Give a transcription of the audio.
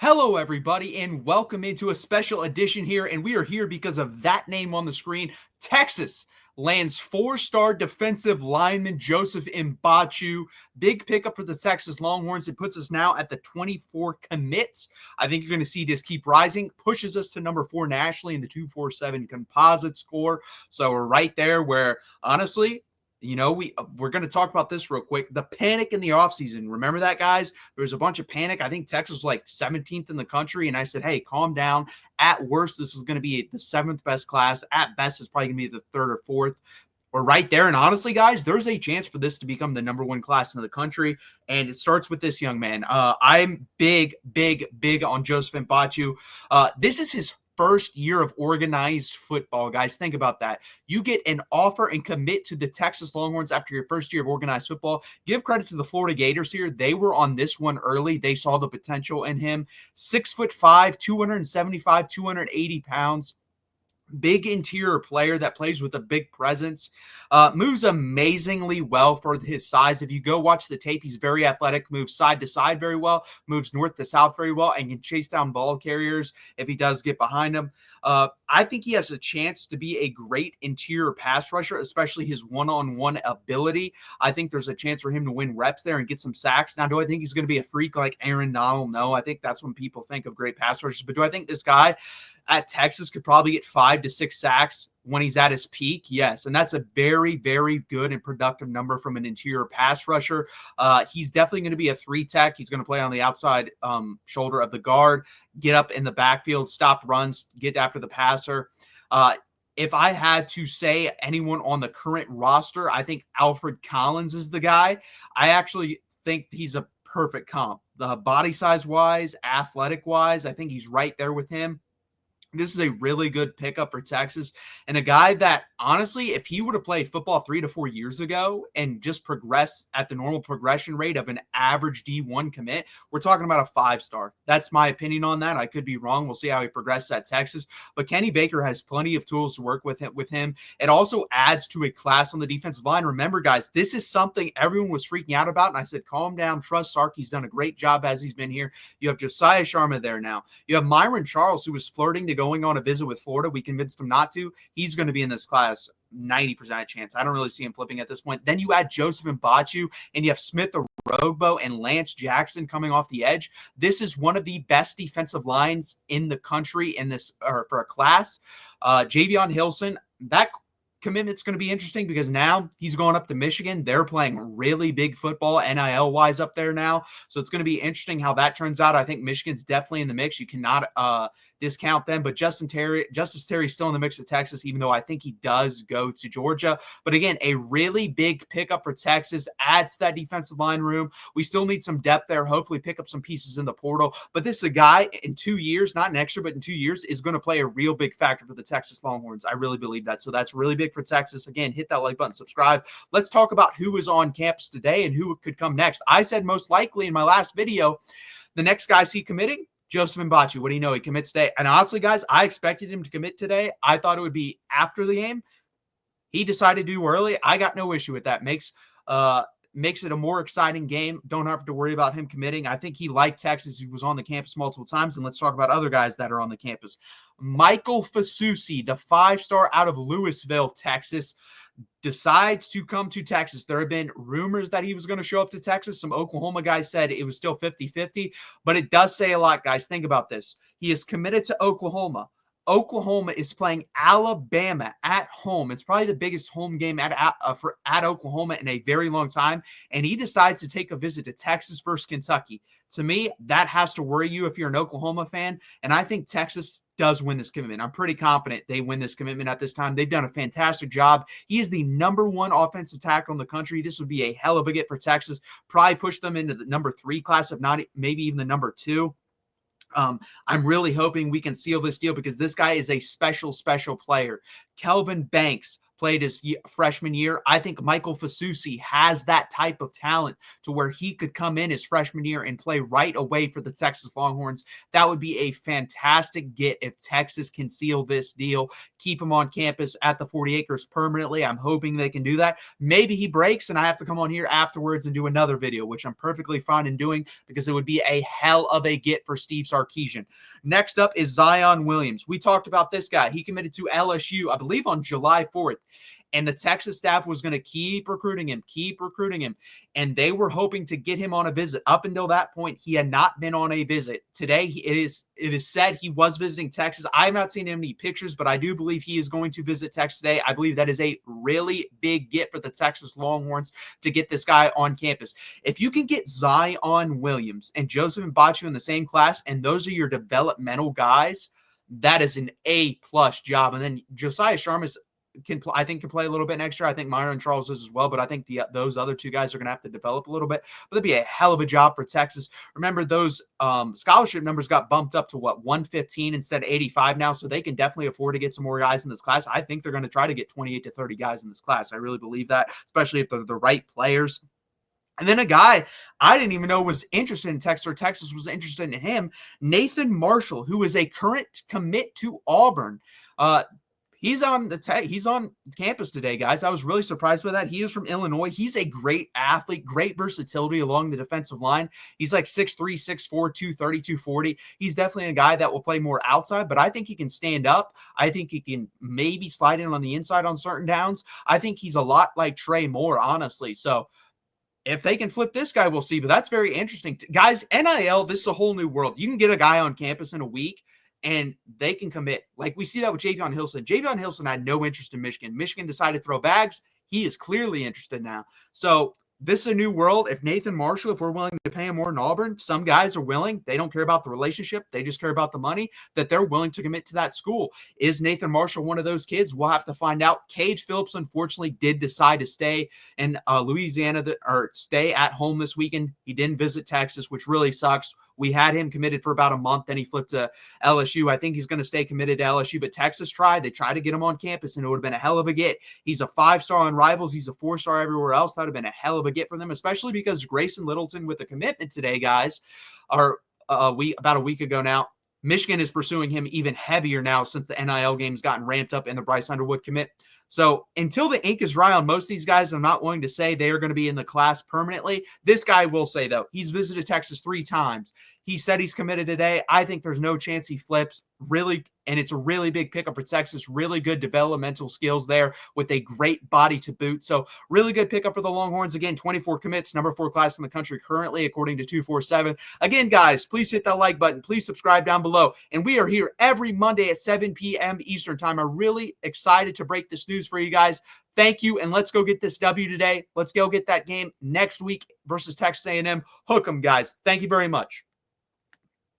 Hello, everybody, and welcome into a special edition here. And we are here because of that name on the screen. Texas lands four-star defensive lineman Joseph Mbatchou. Big pickup for the Texas Longhorns. It puts us now at the 24 commits. I think you're going to see this keep rising. Pushes us to number 4 nationally in the 247 composite score. So we're right there where, honestly, we're going to talk about this real quick. The panic in the offseason. Remember that, guys? There was a bunch of panic. I think Texas was like 17th in the country. And I said, hey, calm down. At worst, this is going to be the 7th best class. At best, it's probably going to be the 3rd or 4th. We're right there. And honestly, guys, there's a chance for this to become the number 1 class in the country. And it starts with this young man. I'm big on Joseph Mbatchou. This is his first year of organized football, guys. Think about that. You get an offer and commit to the Texas Longhorns after your first year of organized football. Give credit to the Florida Gators here. They were on this one early. They saw the potential in him. 6'5", 275, 280 pounds. Big interior player that plays with a big presence. Moves amazingly well for his size. If you go watch the tape, he's very athletic, moves side to side very well, moves north to south very well, and can chase down ball carriers if he does get behind them. I think he has a chance to be a great interior pass rusher, especially his one-on-one ability. I think there's a chance for him to win reps there and get some sacks. Now, do I think he's going to be a freak like Aaron Donald? No, I think that's when people think of great pass rushers. But do I think this guy at Texas could probably get 5 to 6 sacks when he's at his peak? Yes. And that's a very good and productive number from an interior pass rusher. He's definitely going to be a 3-tech. He's going to play on the outside shoulder of the guard, get up in the backfield, stop runs, get after the passer. If I had to say anyone on the current roster, I think Alfred Collins is the guy. I actually think he's a perfect comp. Body size wise, athletic wise, I think he's right there with him. This is a really good pickup for Texas, and a guy that, honestly, if he would have played football 3 to 4 years ago and just progressed at the normal progression rate of an average D1 commit, we're talking about a 5-star. That's my opinion on that. I could be wrong. We'll see how he progresses at Texas, but Kenny Baker has plenty of tools to work with him. It also adds to a class on the defensive line. Remember, guys, this is something everyone was freaking out about, and I said, calm down, trust Sark. He's done a great job as he's been here. You have Josiah Sharma there now. You have Myron Charles, who was flirting to going on a visit with Florida. We convinced him not to. He's going to be in this class, 90% chance. I don't really see him flipping at this point. Then you add Joseph Mbatchou, and you have Smith Orogbo and Lance Jackson coming off the edge. This is one of the best defensive lines in the country in this, or for a class. Javion Hilson, that commitment's going to be interesting because now he's going up to Michigan. They're playing really big football, NIL-wise up there now. So it's going to be interesting how that turns out. I think Michigan's definitely in the mix. You cannot discount them. But Justice Terry's still in the mix of Texas, even though I think he does go to Georgia. But again, a really big pickup for Texas, adds to that defensive line room. We still need some depth there. Hopefully pick up some pieces in the portal. But this is a guy in 2 years, not next year, but in 2 years, is going to play a real big factor for the Texas Longhorns. I really believe that. So that's really big for Texas. Again, hit that like button, subscribe. Let's talk about who is on campus today and who could come next. I said most likely in my last video, the next guy I see committing, Joseph Mbatchou. What do you know? He commits today. And honestly, guys, I expected him to commit today. I thought it would be after the game. He decided to do early. I got no issue with that. Makes it a more exciting game. Don't have to worry about him committing. I think he liked Texas. He was on the campus multiple times. And let's talk about other guys that are on the campus. Michael Fasusi, the 5-star out of Louisville, Texas, decides to come to Texas. There have been rumors that he was going to show up to Texas. Some Oklahoma guys said it was still 50-50, but it does say a lot, guys. Think about this. He is committed to Oklahoma. Oklahoma is playing Alabama at home. It's probably the biggest home game at Oklahoma in a very long time, and he decides to take a visit to Texas versus Kentucky. To me, that has to worry you if you're an Oklahoma fan, and I think Texas does win this commitment. I'm pretty confident they win this commitment at this time. They've done a fantastic job. He is the #1 offensive tackle in the country. This would be a hell of a get for Texas. Probably push them into the number 3 class, if not maybe even the number 2. I'm really hoping we can seal this deal because this guy is a special player. Kelvin Banks played his freshman year. I think Michael Fasusi has that type of talent to where he could come in his freshman year and play right away for the Texas Longhorns. That would be a fantastic get if Texas can seal this deal, keep him on campus at the 40 acres permanently. I'm hoping they can do that. Maybe he breaks and I have to come on here afterwards and do another video, which I'm perfectly fine in doing because it would be a hell of a get for Steve Sarkisian. Next up is Zion Williams. We talked about this guy. He committed to LSU, I believe, on July 4th. And the Texas staff was going to keep recruiting him. And they were hoping to get him on a visit. Up until that point, he had not been on a visit. Today, it is said he was visiting Texas. I have not seen any pictures, but I do believe he is going to visit Texas today. I believe that is a really big get for the Texas Longhorns to get this guy on campus. If you can get Zion Williams and Joseph Mbatchou in the same class, and those are your developmental guys, that is an A-plus job. And then Josiah Sharmas can play a little bit next year. I think Myron Charles is as well, but I think those other two guys are going to have to develop a little bit. But that'd be a hell of a job for Texas. Remember, those scholarship numbers got bumped up to 115 instead of 85 now, so they can definitely afford to get some more guys in this class. I think they're going to try to get 28 to 30 guys in this class. I really believe that, especially if they're the right players. And then a guy I didn't even know was interested in Texas, or Texas was interested in him, Nathan Marshall, who is a current commit to Auburn. He's on campus today, guys. I was really surprised by that. He is from Illinois. He's a great athlete, great versatility along the defensive line. He's like 6'3", 6'4", 230, 240. He's definitely a guy that will play more outside, but I think he can stand up. I think he can maybe slide in on the inside on certain downs. I think he's a lot like Trey Moore, honestly. So if they can flip this guy, we'll see. But that's very interesting. Guys, NIL, this is a whole new world. You can get a guy on campus in a week, and they can commit. Like we see that with Javion Hilson. Javion Hilson had no interest in Michigan. Michigan decided to throw bags. He is clearly interested now. So this is a new world. If Nathan Marshall, if we're willing to pay him more than Auburn, some guys are willing. They don't care about the relationship. They just care about the money, that they're willing to commit to that school. Is Nathan Marshall one of those kids? We'll have to find out. Cade Phillips, unfortunately, did decide to stay in Louisiana, or stay at home this weekend. He didn't visit Texas, which really sucks. We had him committed for about a month, then he flipped to LSU. I think he's going to stay committed to LSU, but Texas tried. They tried to get him on campus, and it would have been a hell of a get. He's a 5-star on Rivals. He's a 4-star everywhere else. That would have been a hell of a get for them, especially because Grayson Littleton with a commitment today, guys, are about a week ago now. Michigan is pursuing him even heavier now since the NIL game's gotten ramped up and the Bryce Underwood commit. So until the ink is dry on most of these guys, I'm not willing to say they are going to be in the class permanently. This guy will say, though, he's visited Texas 3 times. He said he's committed today. I think there's no chance he flips. Really, and it's a really big pickup for Texas. Really good developmental skills there with a great body to boot. So really good pickup for the Longhorns. Again, 24 commits, number 4 class in the country currently, according to 247. Again, guys, please hit that like button. Please subscribe down below. And we are here every Monday at 7 p.m. Eastern time. I'm really excited to break this news for you guys. Thank you, and let's go get this W today. Let's go get that game next week versus Texas A&M. Hook 'em, guys. Thank you very much.